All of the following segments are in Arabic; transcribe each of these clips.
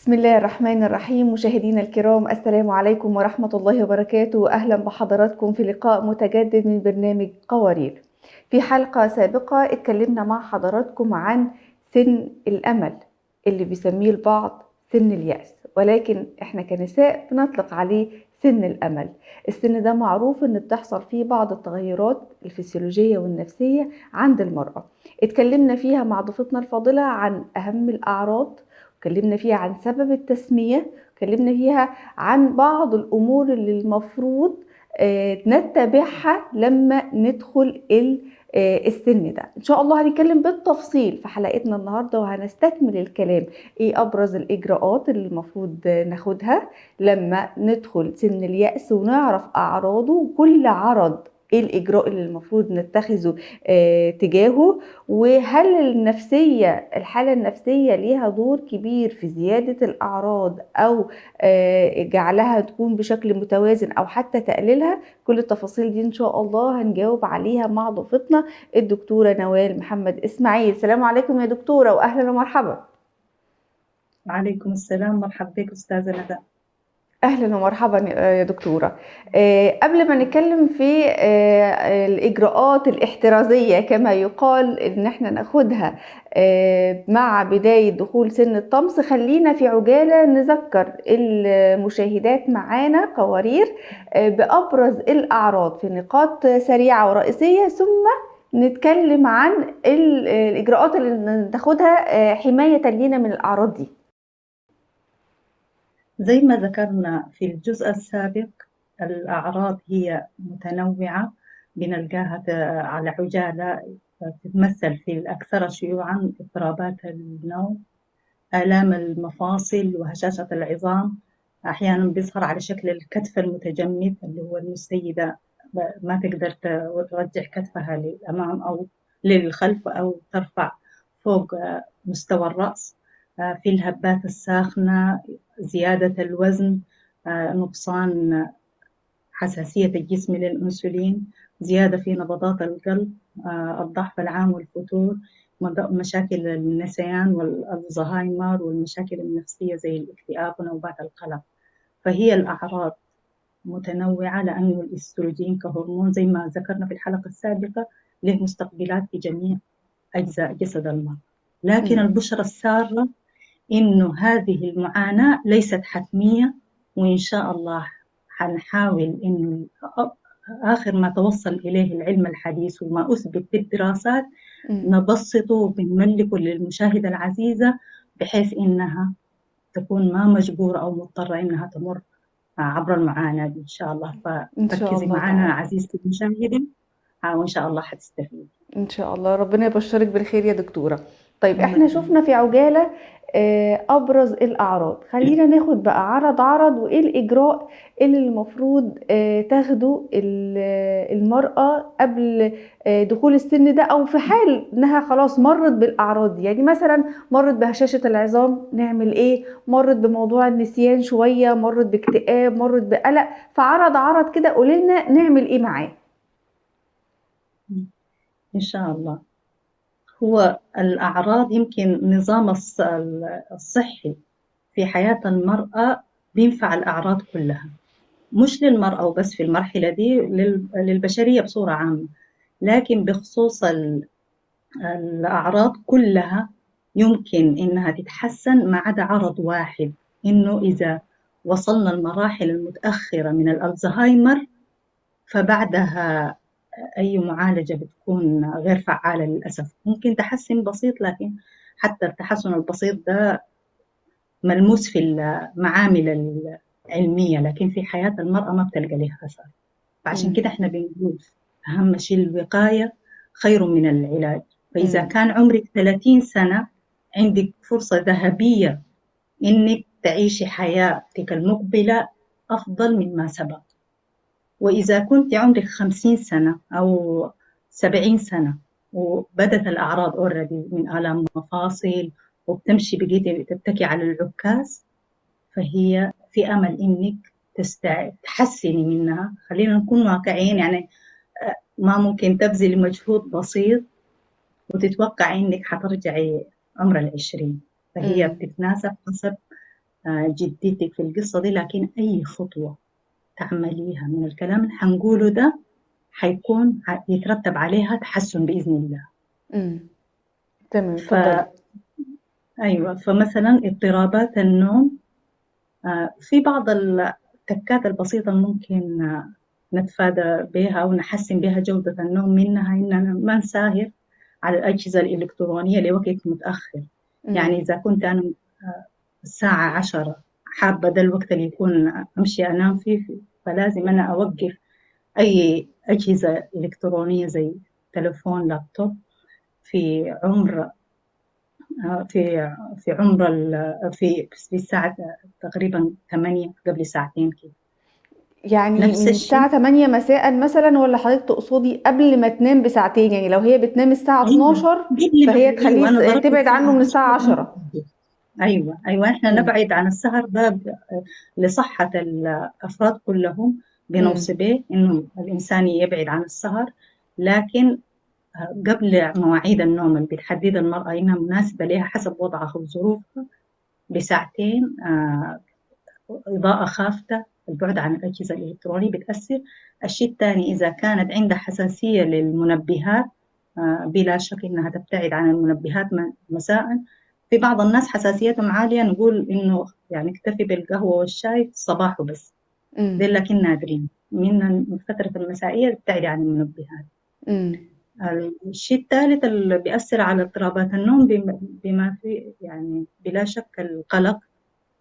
بسم الله الرحمن الرحيم. مشاهدينا الكرام، السلام عليكم ورحمة الله وبركاته. أهلا بحضراتكم في لقاء متجدد من برنامج قوارير. في حلقة سابقة اتكلمنا مع حضراتكم عن سن الأمل اللي بيسميه البعض سن اليأس، ولكن احنا كنساء بنطلق عليه سن الأمل. السن ده معروف ان بتحصل فيه بعض التغيرات الفسيولوجية والنفسية عند المرأة. اتكلمنا فيها مع ضيفتنا الفاضلة عن أهم الأعراض، اتكلمنا فيها عن سبب التسمية، اتكلمنا فيها عن بعض الأمور اللي المفروض نتبعها لما ندخل السن ده. إن شاء الله هنتكلم بالتفصيل في حلقتنا النهاردة، وهنستكمل الكلام إيه أبرز الإجراءات اللي المفروض ناخدها لما ندخل سن اليأس، ونعرف أعراضه وكل عرض ايه الإجراء اللي المفروض نتخذه تجاهه. وهل الحالة النفسية ليها دور كبير في زيادة الأعراض أو جعلها تكون بشكل متوازن أو حتى تقليلها؟ كل التفاصيل دي إن شاء الله هنجاوب عليها مع ضيفتنا الدكتورة نوال محمد إسماعيل. السلام عليكم يا دكتورة، وأهلا ومرحبا. وعليكم السلام، مرحبا بك أستاذة ندى. أهلا ومرحبا يا دكتورة. قبل ما نتكلم في الإجراءات الاحترازية كما يقال إن احنا ناخدها مع بداية دخول سن الطمس، خلينا في عجالة نذكر المشاهدات معانا قوارير بأبرز الأعراض في نقاط سريعة ورئيسية، ثم نتكلم عن الإجراءات اللي ناخدها حماية لينا من الأعراض دي. زي ما ذكرنا في الجزء السابق، الأعراض هي متنوعة، بنلقاها على عجالة. تتمثل في الأكثر شيوعا اضطرابات النوم، آلام المفاصل، وهشاشة العظام. أحيانا بيظهر على شكل الكتف المتجمد، اللي هو السيدة ما تقدر ترجع كتفها للأمام أو للخلف أو ترفع فوق مستوى الرأس. في الهبات الساخنة، زيادة الوزن، نقصان حساسية الجسم للأنسولين، زيادة في نبضات القلب، الضعف العام والفتور، مشاكل النسيان والزهايمر، والمشاكل النفسية زي الاكتئاب ونوبات القلق. فهي الأعراض متنوعة، لأنه الإستروجين كهرمون زي ما ذكرنا في الحلقة السابقة له مستقبلات في جميع أجزاء جسد المرأة. لكن البشرة السارة إنه هذه المعاناة ليست حتمية، وإن شاء الله حنحاول إنه آخر ما توصل إليه العلم الحديث وما أثبت بالدراسات نبسطه وبنملكه للمشاهدة العزيزة، بحيث إنها تكون ما مجبورة أو مضطرة إنها تمر عبر المعاناة دي إن شاء الله. إن شاء فركزي الله معنا تعالى. عزيزتي المشاهدة، وإن شاء الله حتستفيد. ان شاء الله، ربنا يبشرك بالخير يا دكتورة. طيب احنا شفنا في عجالة ابرز الاعراض، خلينا ناخد بقى عرض عرض، وايه الاجراء اللي المفروض تاخده المرأة قبل دخول السن ده، او في حال انها خلاص مرت بالاعراض دي. يعني مثلا مرت بهشاشة العظام نعمل ايه، مرت بموضوع النسيان شوية، مرت باكتئاب، مرت بقلق، فعرض عرض كده قولي لنا نعمل ايه معاه. إن شاء الله. هو الأعراض يمكن نظام الصحي في حياة المرأة بينفع الأعراض كلها، مش للمرأة وبس في المرحلة دي، للبشرية بصورة عامة. لكن بخصوص الأعراض كلها يمكن إنها تتحسن ما عدا عرض واحد، إنه إذا وصلنا المراحل المتأخرة من الألزهايمر فبعدها أي معالجة بتكون غير فعالة للأسف. ممكن تحسن بسيط، لكن حتى التحسن البسيط ده ملموس في المعامل العلمية، لكن في حياة المرأة ما بتلقى له أثر. فعشان كده احنا بنقول أهم شيء الوقاية خير من العلاج. فإذا كان عمرك 30 سنة عندك فرصة ذهبية إنك تعيشي حياتك المقبلة أفضل مما سبق. وإذا كنت عمرك 50 سنة أو 70 سنة وبدت الأعراض أوريدي من آلام مفاصل وبتمشي بقيتي تتكي على العكاز، فهي في أمل إنك تحسني منها. خلينا نكون واقعيين، يعني ما ممكن تبذلي مجهود بسيط وتتوقع إنك حترجعي عمر 20. فهي بتتناسب حسب جديتك في القصة دي، لكن أي خطوة تعمليها من الكلام اللي حنقوله ده حيكون يترتب عليها تحسن بإذن الله. امم تمام، اتفضلي. ف أيوة، فمثلا اضطرابات النوم، في بعض التكات البسيطة ممكن نتفادى بها أو نحسن بها جودة النوم، منها إننا ما نساهر على الأجهزة الإلكترونية لوقت متأخر. يعني إذا كنت أنا الساعة 10 حابة ده الوقت اللي يكون أمشي أنام فيه، فلازم أنا أوقف أي أجهزة إلكترونية زي تلفون، لابتوب، في عمر في عمر في الساعة تقريبا 8 قبل ساعتين كده. يعني نفس من الشيء. الساعة 8 مساء مثلا، ولا حضرتك تقصدي قبل ما تنام بساعتين؟ يعني لو هي بتنام الساعة أيوة 12 قبل فهي ما، أيوة أنا تخليه ضربت تبعد عنه الساعة من 10 الساعة وأنا 10. بحدد. أيوة إحنا امم نبعد عن السهر ده لصحة الأفراد كلهم، امم بنوصي به إنه الإنسان يبعد عن السهر، لكن قبل مواعيد النوم اللي بتحدد المرأة إنها مناسبة لها حسب وضعها وظروفها بساعتين. إضاءة خافتة، البعد عن الأجهزة الإلكترونية بتأثر. الشيء الثاني، إذا كانت عندها حساسية للمنبهات، بلا شك إنها تبتعد عن المنبهات مساء. في بعض الناس حساسيتهم عالية، نقول إنه يعني اكتفي بالقهوة والشاي الصباح وبس، امم دي لكن نادرين. من فترة المسائية تبتعد عن المنبهات. امم الشيء الثالث اللي بيأثر على اضطرابات النوم بما في يعني بلا شك القلق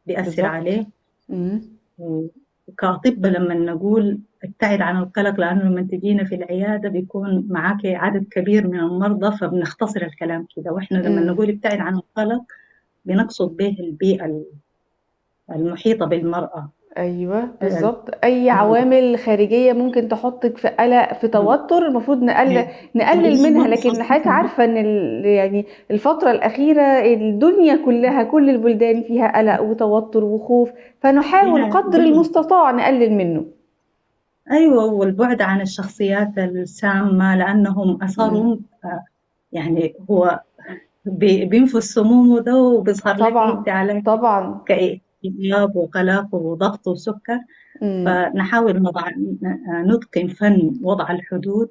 بيأثر بالظبط. عليه. امم وكأطباء لما نقول ابتعد عن القلق، لأنه لما تجينا في العيادة بيكون معاك عدد كبير من المرضى، فبنختصر الكلام كده. وإحنا لما امم نقول ابتعد عن القلق بنقصد به البيئة المحيطة بالمرأة. ايوه ال- بالظبط، اي أيوة. عوامل خارجيه ممكن تحطك في قلق، في توتر، المفروض نقلل منها. تقريبا لكن حضرتك خاصة. عارفه ان يعني الفتره الاخيره الدنيا كلها، كل البلدان فيها قلق وتوتر وخوف، فنحاول قدر أيوة. المستطاع نقلل منه. أيوة، والبعد عن الشخصيات السامة لأنهم امم أثرهم، يعني هو بينفوا السموم ده وبيظهر لك أنت طبعا على طبعا. كاكتئاب وقلق وضغط وسكر. امم فنحاول نتقن فن وضع الحدود،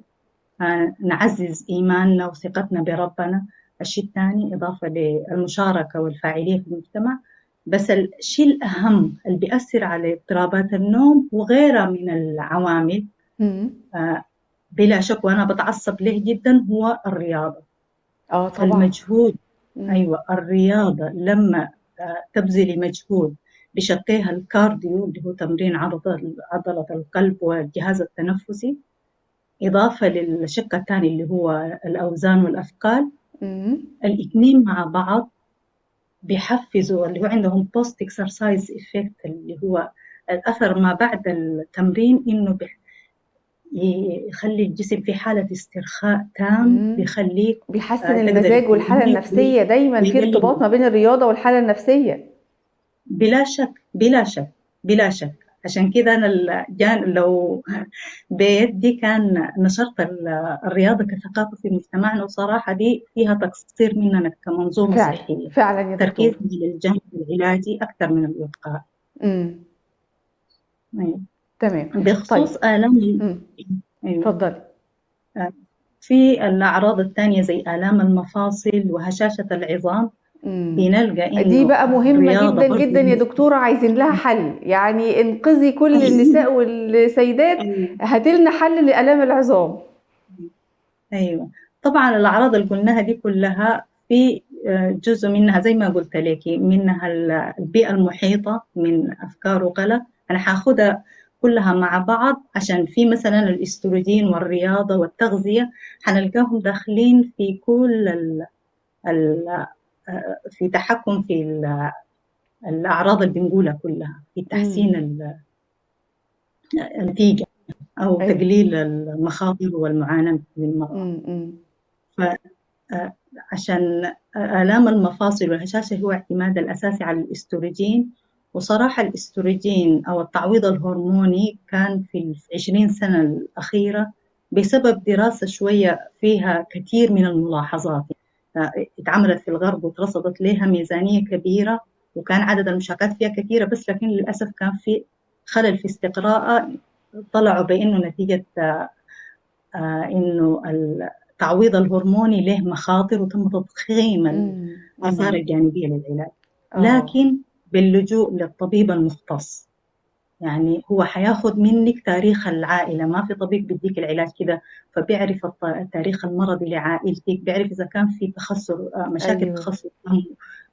نعزز إيماننا وثقتنا بربنا. الشيء الثاني إضافة للمشاركة والفاعلية في المجتمع. بس الشيء الأهم اللي بيأثر على اضطرابات النوم وغيرها من العوامل، امم آه، بلا شك وأنا بتعصب له جدا، هو الرياضة. اه طبعا. فالمجهود، امم أيوة الرياضة لما تبذلي مجهود بشقيها الكارديو اللي هو تمرين عضلة القلب والجهاز التنفسي، إضافة للشق الثاني اللي هو الأوزان والأثقال، امم الاثنين مع بعض بيحفزوا اللي هو عندهم post exercise effect، اللي هو الأثر ما بعد التمرين، إنه يخلي الجسم في حالة استرخاء تام، بيخليك بيحسن تقدر المزاج والحاله تنامي النفسيه، دايما في ارتباط ويقلل. ما بين الرياضه والحاله النفسيه. بلا شك بلا شك بلا شك. عشان كده أنا لو بيدي كان نشرت الرياضة كثقافة في مجتمعنا، وصراحة دي فيها تقصير مننا كمنظومة فعلا صحية، فعلا يا تركيز دكتور. على الجانب العلاجي أكثر من الوقائي. امم أيوة. تمام. طيب. بخصوص آلام امم أيوة. اتفضلي. في الأعراض الثانية زي آلام المفاصل وهشاشة العظام، امم بنلقى دي إنه بقى مهمة الرياضة جدا برضو. جدا يا دكتورة، عايزين لها حل، يعني انقذي كل النساء والسيدات، أيوة. هاتلنا حل لآلام العظام. أيوة. طبعا الأعراض اللي قلناها دي كلها، في جزء منها زي ما قلت لك، منها البيئة المحيطة من أفكار وقلق. أنا هاخدها كلها مع بعض، عشان في مثلا الاستروجين والرياضة والتغذية هنلقاهم داخلين في كل ال في تحكم في الأعراض اللي بنقولها كلها، في تحسين امم النتيجة أو ايوه. تقليل المخاطر والمعاناة للمرأة. امم عشان آلام المفاصل والهشاشة هو اعتماد الأساسي على الإستروجين. وصراحة الإستروجين أو التعويض الهرموني كان في 20 سنة الأخيرة بسبب دراسة شوية فيها كثير من الملاحظات، اتعملت في الغرب واترصدت لها ميزانية كبيرة، وكان عدد المشاركات فيها كثيرة، بس لكن للأسف كان في خلل في استقراءها. طلعوا بأنه نتيجة إنه التعويض الهرموني له مخاطر، وتم تضخيم الآثار الجانبية للعلاج. لكن باللجوء للطبيب المختص، يعني هو حياخد منك تاريخ العائلة، ما في طبيب بيديك العلاج كده، فبيعرف التاريخ المرضي لعائلتك، بيعرف إذا كان في تخثر مشاكل تخثر دم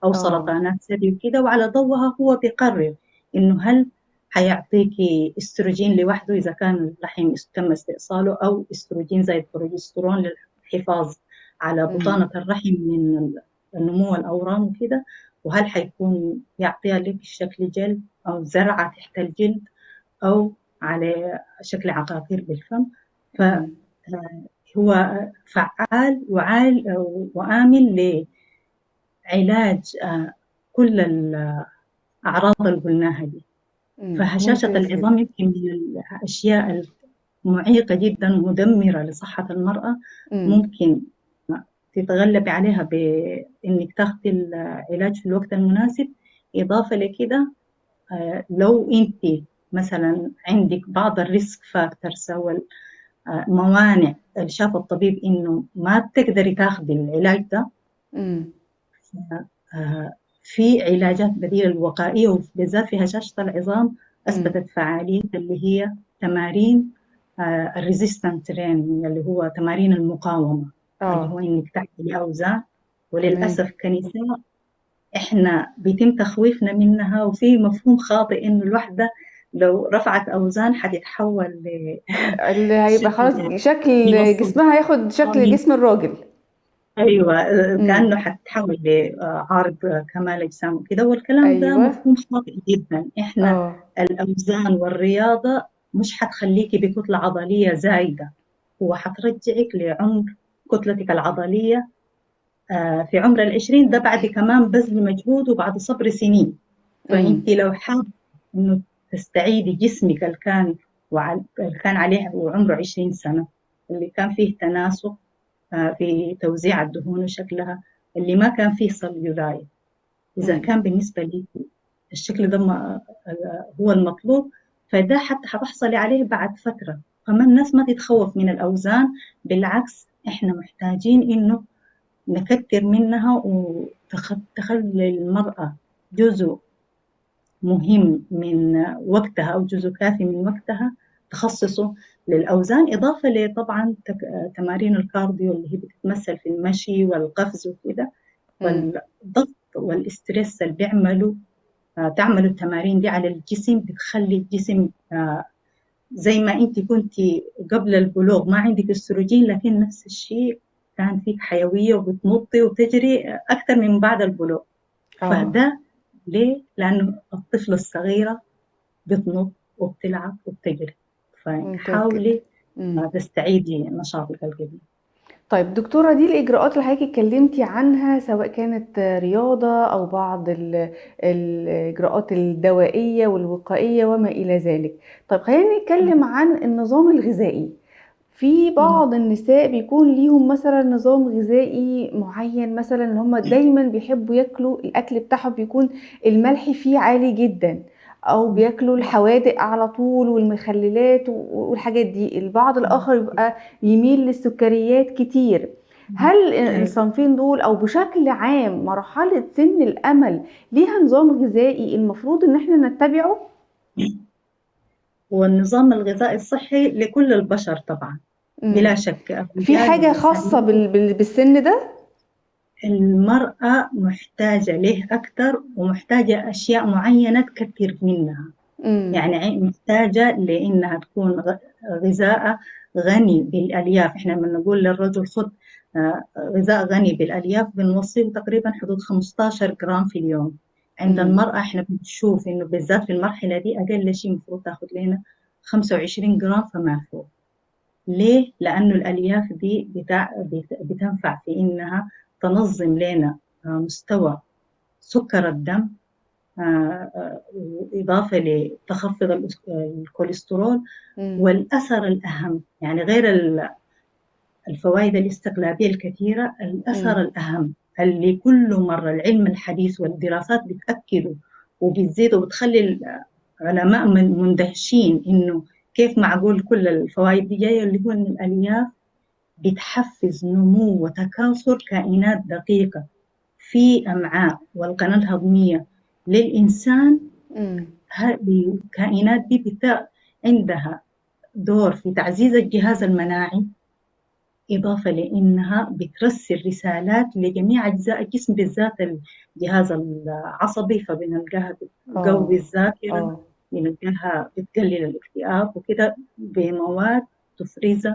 أو سرطانات ثدي وكده، وعلى ضوءها هو بيقرر إنه هل حيعطيكي استروجين لوحده إذا كان الرحم تم استئصاله، أو استروجين زي البروجسترون للحفاظ على بطانة الرحم من النمو الأورام وكده، وهل حيكون يعطيها لك بشكل جلد أو زرعة تحت الجلد أو على شكل عقاقير بالفم. فهو فعال وآمن لعلاج كل الأعراض اللي قلناها دي. فهشاشة العظام يمكن من الأشياء المعيقة جدا ومدمرة لصحة المرأة. ممكن تتغلبي عليها بإنك تاخدي العلاج في الوقت المناسب. إضافة لكده، لو أنت مثلا عندك بعض الريسك فاكتورز أو الموانع اللي شاف الطبيب إنه ما بتقدري تاخدي العلاج ده، في علاجات بديلة الوقائية، وبالذات في هشاشة العظام أثبتت فعالية، اللي هي تمارين الريزيستنت تريننج، اللي هو تمارين المقاومة، اللي هو إنك تحملي أوزان. وللأسف كنساء إحنا بيتم تخويفنا منها، وفي مفهوم خاطئ إنه الوحدة لو رفعت أوزان حتتحول اللي هيبقى خلاص شكل جسمها هياخد شكل جسم الراجل. أيوة، كأنه حتتحول لعارض كمال أجسام وكده، والكلام ده مفهوم خاطئ جدا. إحنا الأوزان والرياضة مش حتخليكي بكتلة عضلية زايدة، هو حترجعك لعمر كتلتك العضلية في عمر 20، ده بعد كمان بذل مجهود وبعد صبر سنين. فأنت لو حاب إنه تستعيدي جسمك اللي كان عليه وعمره 20 سنة، اللي كان فيه تناسق في توزيع الدهون وشكلها، اللي ما كان فيه صليولايت، إذا كان بالنسبة لي الشكل ده هو المطلوب، فده حتى حتحصلي عليه بعد فترة. فما الناس ما تتخوف من الأوزان، بالعكس إحنا محتاجين إنه نكتر منها وتخلي المرأة جزء مهم من وقتها أو جزء كافي من وقتها تخصصه للأوزان، إضافة لطبعا تمارين الكارديو اللي هي بتتمثل في المشي والقفز وكده، والضغط والاسترس اللي تعملوا التمارين دي على الجسم، بتخلي الجسم زي ما انت كنتي قبل البلوغ ما عندك استروجين، لكن نفس الشيء كان فيك حيوية وبتنطي وتجري أكثر من بعد البلوغ. فده ليه؟ لأنه الطفلة الصغيرة بتنط وبتلعب وبتجري، فحاولي تستعيدي نشاطك القديم. طيب دكتورة، دي الإجراءات اللي حضرتك اتكلمتي عنها سواء كانت رياضة أو بعض الإجراءات الدوائية والوقائية وما إلى ذلك. طيب خلينا نتكلم عن النظام الغذائي. في بعض النساء بيكون ليهم مثلا نظام غذائي معين، مثلا اللي هم دايما بيحبوا ياكلوا الأكل بتاعهم بيكون الملح فيه عالي جدا، أو بياكلوا الحوادق على طول والمخللات والحاجات دي. البعض الآخر يبقى يميل للسكريات كتير. هل الصنفين دول أو بشكل عام مرحلة سن الأمل ليها نظام غذائي المفروض إن احنا نتبعه؟ والنظام الغذائي الصحي لكل البشر طبعا بلا شك. في حاجة خاصة بالسن ده؟ المرأة محتاجة له أكثر، ومحتاجة أشياء معينة تكثر منها. يعني محتاجة لأنها تكون غذاء غني بالألياف. إحنا لما نقول للرجل خذ غذاء غني بالألياف بنوصيه تقريبا حدود 15 جرام في اليوم. عند المرأة إحنا بنشوف إنه بالذات في المرحلة دي أقل شيء المفروض تاخذ لنا 25 جرام فما فوق. ليه؟ لأنه الألياف دي بتنفع في إنها تنظم لنا مستوى سكر الدم، إضافة لتخفض الكوليسترول. والأثر الأهم، يعني غير الفوائد الاستقلابية الكثيرة، الأثر الأهم اللي كل مرة العلم الحديث والدراسات بتأكده وبتزيد وبتخلي العلماء مندهشين إنه كيف معقول كل الفوائد دي جاية، اللي هو إن الألياف بتحفز نمو وتكاثر كائنات دقيقة في أمعاء والقناة الهضمية للإنسان. هذه الكائنات دي عندها دور في تعزيز الجهاز المناعي، إضافة لأنها بترسل رسالات لجميع أجزاء الجسم، بالذات الجهاز العصبي، فبنلقاها بتقوي الذاكرة، بنلقاها بتقلل الاكتئاب وكده بمواد تفرز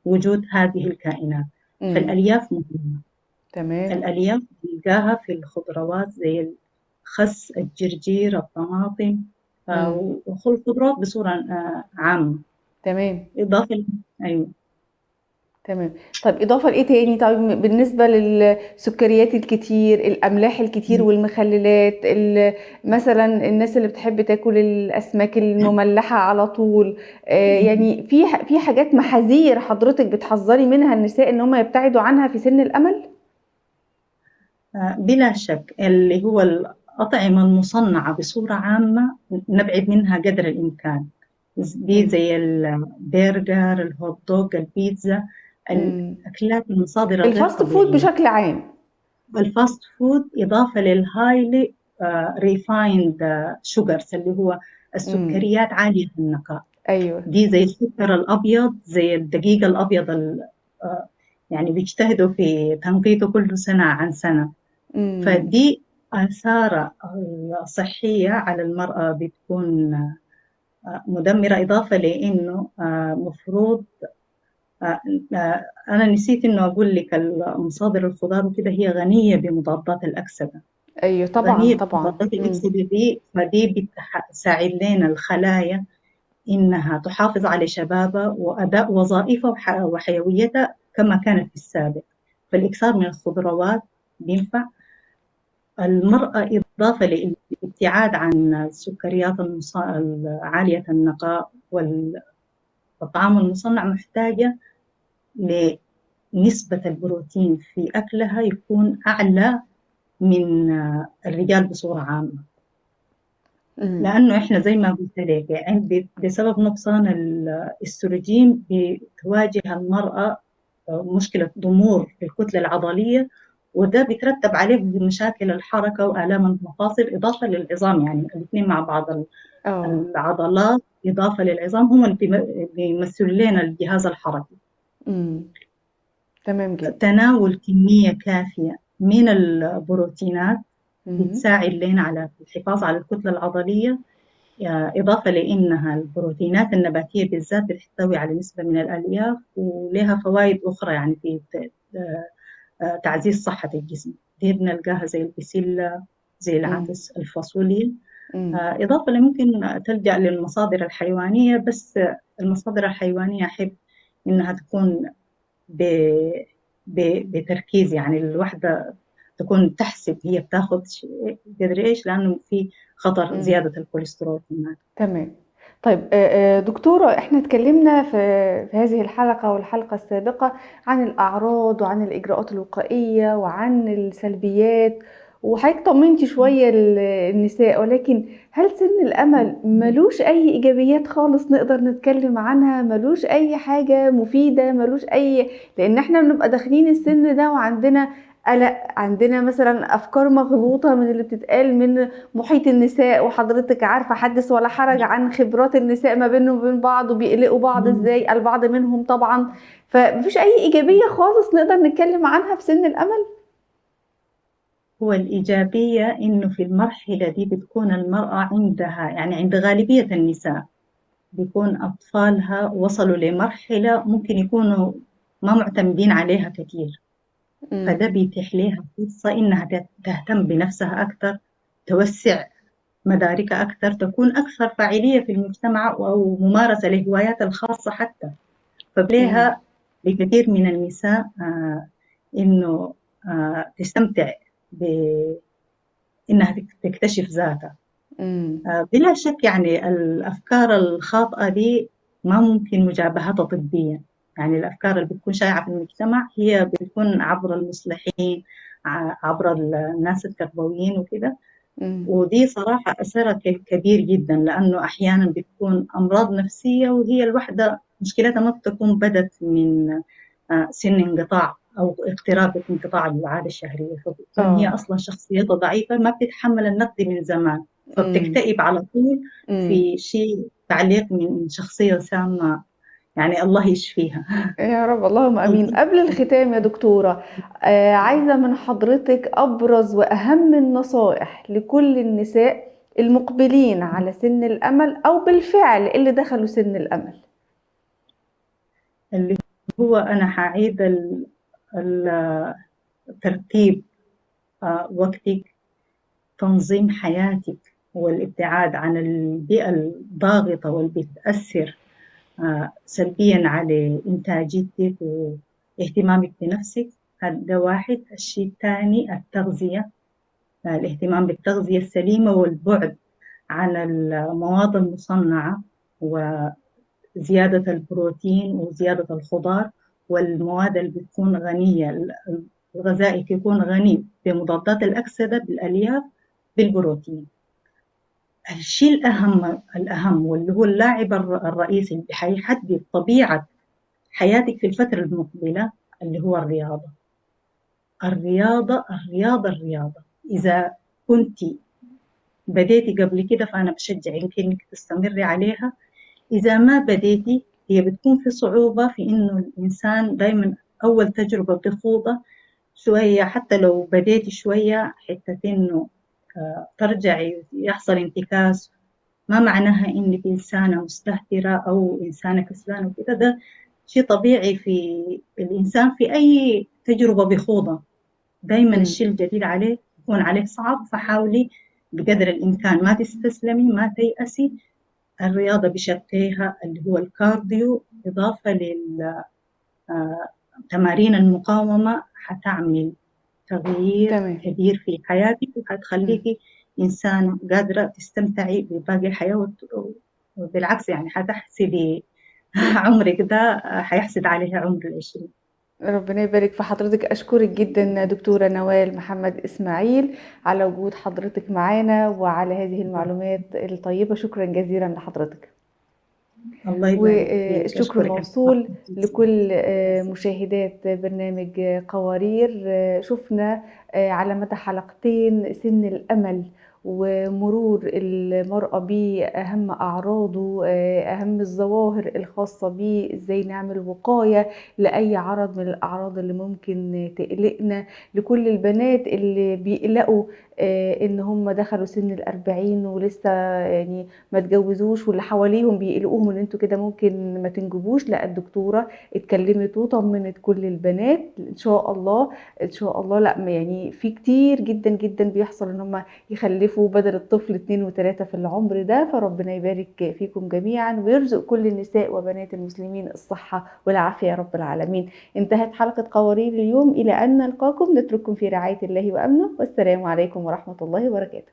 وجود هذه الكائنات. فالألياف مهمة. تمام. الألياف بنلقاها في الخضروات زي الخس، الجرجير، الطماطم، والخضروات بصورة عامة. تمام. إضافة أيوة. تمام. طيب إضافة لإيه تاني؟ طيب بالنسبة للسكريات الكتير، الأملاح الكتير والمخللات، مثلا الناس اللي بتحب تاكل الأسماك المملحة على طول، يعني في حاجات محاذير حضرتك بتحذري منها النساء إن هم يبتعدوا عنها في سن الأمل؟ بلا شك اللي هو الأطعمة المصنعة بصورة عامة نبعد منها قدر الإمكان. دي زي البرجر، الهوت دوغ، البيتزا، الأكلات المصادرة غير الفاست فود طبيعية. بشكل عام. الفاست فود إضافة للهايلي ريفايند شوجرز اللي هو السكريات عالية النقاء. أيوة. دي زي السكر الأبيض، زي الدقيق الأبيض يعني بيجتهدوا في تنقيته كل سنة عن سنة. فدي آثار الصحية على المرأة بتكون مدمرة، إضافة لأنه مفروض أنا نسيت إنه أقول لك مصادر الخضار وكده هي غنية بمضادات الأكسدة. أيوة طبعا غنية طبعا. بمضادات الأكسدة دي، فدي بتساعد لنا الخلايا إنها تحافظ على شبابها وأداء وظائفها وحيويتها كما كانت في السابق. فالإكثار من الخضروات بينفع المرأة، إضافة للابتعاد عن السكريات عالية النقاء والطعام المصنع، محتاجة لنسبة البروتين في أكلها يكون أعلى من الرجال بصورة عامة. لأنه إحنا زي ما قلت لك بسبب نقصان الاستروجين بتواجه المرأة مشكلة ضمور في الكتلة العضلية، وده بيترتب عليه مشاكل الحركة وآلام المفاصل، إضافة للعظام. يعني الاثنين مع بعض، العضلات إضافة للعظام هم اللي بيمثلوا لنا الجهاز الحركي. تمام جدا. تناول كمية كافية من البروتينات بتساعد لنا على الحفاظ على الكتلة العضلية، إضافة لأنها البروتينات النباتية بالذات بتحتوي على نسبة من الألياف ولها فوائد أخرى يعني في تعزيز صحة الجسم. دي بنلقاها زي البسلة، زي العدس، الفاصوليا، إضافة ممكن تلجأ للمصادر الحيوانية، بس المصادر الحيوانية أحب إنها تكون بتركيز، يعني الوحدة تكون تحسب هي بتاخد قدر إيش، لأنه في خطر زيادة الكوليسترول كمان. تمام. طيب دكتورة، احنا اتكلمنا في هذه الحلقة والحلقة السابقة عن الأعراض وعن الإجراءات الوقائية وعن السلبيات، وحضرتك طمنتي شوية النساء، ولكن هل سن الأمل ملوش أي إيجابيات خالص نقدر نتكلم عنها؟ ملوش أي حاجة مفيدة؟ ملوش أي، لأن احنا بنبقى داخلين السن ده وعندنا قلق، عندنا مثلا أفكار مغلوطة من اللي بتتقال من محيط النساء، وحضرتك عارفة حدث ولا حرج عن خبرات النساء ما بينهم وبين بعض، وبيقلقوا بعض ازاي، البعض منهم طبعا. فمفيش أي إيجابية خالص نقدر نتكلم عنها في سن الأمل؟ هو الإيجابية إنه في المرحلة دي بتكون المرأة عندها، يعني عند غالبية النساء بيكون أطفالها وصلوا لمرحلة ممكن يكونوا ما معتمدين عليها كتير، فده بيتيح لها فرصة إنها تهتم بنفسها أكثر، توسع مداركها أكثر، تكون أكثر فاعلية في المجتمع أو ممارسة لهواياتها الخاصة حتى. فبليها لكثير من النساء إنه تستمتع بإنها تكتشف ذاتها. بلا شك يعني الأفكار الخاطئة دي ما ممكن مجابهتها طبيا. يعني الأفكار اللي بتكون شائعة في المجتمع هي بتكون عبر المصلحين، عبر الناس التربويين وكده. مم. ودي صراحة أثرها كبير جدا، لأنه أحيانا بتكون أمراض نفسية وهي الوحدة مشكلتها ما بتكون بدت من سن انقطاع أو اقتراب انقطاع العادة الشهرية، فبتكون هي اه. أصلا شخصيتها ضعيفة ما بتتحمل النقد من زمان، مم. فبتكتئب على طول مم. في شيء تعليق من شخصية سامة، يعني الله يشفيها. يا رب، اللهم امين. قبل الختام يا دكتورة، عايزة من حضرتك ابرز واهم النصائح لكل النساء المقبلين على سن الامل او بالفعل اللي دخلوا سن الامل. اللي هو أنا حعيد ترتيب وقتك، تنظيم حياتك، والابتعاد عن البيئة الضاغطة واللي بتأثر سلبيا على إنتاجيتك واهتمامك بنفسك. هذا واحد. الشيء الثاني التغذية، الاهتمام بالتغذية السليمة والبعد عن المواد المصنعة، وزيادة البروتين وزيادة الخضار والمواد اللي بتكون غنية. الغذائي يكون غني بمضادات الأكسدة، بالألياف، بالبروتين. الشيء الأهم واللي هو اللاعب الرئيسي اللي حيحدد طبيعة حياتك في الفترة المقبلة، اللي هو الرياضة. الرياضة إذا كنت بديتي قبل كده فأنا بشجعك إنك تستمري عليها. إذا ما بديتي هي بتكون في صعوبة في إنه الإنسان دايما أول تجربة بخوضة شوية، حتى لو بديتي شوية حتة إنه ترجعي يحصل انتكاس، ما معناها إنك إنسانة مستهترة أو إنسانة كسلانة وكده. ده شيء طبيعي في الإنسان في أي تجربة بخوضها. دايما مم. الشيء الجديد عليه يكون عليه صعب، فحاولي بقدر الإمكان ما تستسلمي، ما تيأسي. الرياضة بشكلها اللي هو الكارديو إضافة لتمارين المقاومة حتعمل تغيير تمام. كبير في حياتك، مم. وحتخليكي إنسانة قادرة تستمتعي بباقي الحياة، وبالعكس يعني حتحسدي عمرك ده حيحسد عليه عمر العشرين. ربنا يبارك في حضرتك. أشكرك جدا دكتورة نوال محمد إسماعيل على وجود حضرتك معانا وعلى هذه المعلومات الطيبة. شكرا جزيلا لحضرتك. الله يبارك فيك، والشكر أشكرك على موصول الاستضافة. لكل مشاهدات برنامج قوارير. شفنا على مدى حلقتين سن الأمل ومرور المرأة بيه، أهم أعراضه، أهم الظواهر الخاصة بيه، إزاي نعمل وقاية لأي عرض من الأعراض اللي ممكن تقلقنا. لكل البنات اللي بيقلقوا إن هم دخلوا سن الأربعين ولسه يعني ما تجوزوش، واللي حواليهم بيقلقوهم ان انتوا كده ممكن ما تنجبوش، لا الدكتوره اتكلمت وطمنت كل البنات. ان شاء الله ان شاء الله، لا يعني في كتير جدا جدا بيحصل ان هم يخلفوا بدل الطفل 2 و3 في العمر ده. فربنا يبارك فيكم جميعا ويرزق كل النساء وبنات المسلمين الصحه والعافيه يا رب العالمين. انتهت حلقه قوارير اليوم، الى ان نلقاكم نترككم في رعايه الله وامنه، والسلام عليكم ورحمه الله وبركاته.